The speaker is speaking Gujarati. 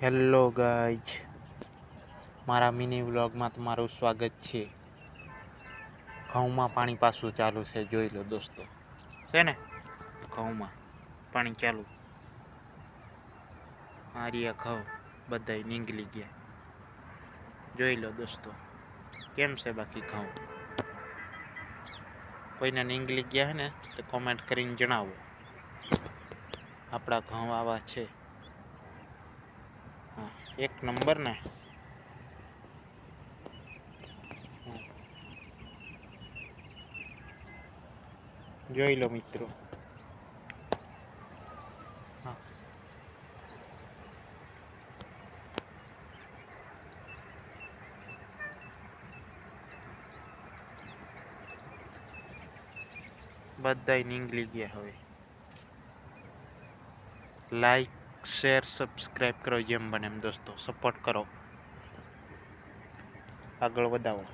હેલો ગાઈઝ, મારા મિની વ્લોગમાં તમારું સ્વાગત છે. ઘઉંમાં પાણી પાછું ચાલુ છે, જોઈ લો દોસ્તો. છે ને ઘઉંમાં પાણી ચાલુ. આર્યા ઘઉં બધાય નીંગલી ગયા. જોઈ લો દોસ્તો, કેમ છે બાકી ઘઉં? કોઈને નીંગલી ગયા હે ને તો કોમેન્ટ કરીને જણાવો. આપણા ઘઉં આવા છે. હા, એક નંબર ને. જોઈ લો મિત્રો. હા, બધાય નીંગલી ગયા. હવે લાઈક, શેર, સબસ્ક્રાઈબ કરો જેમ બને એમ દોસ્તો. સપોર્ટ કરો, આગળ વધાવો.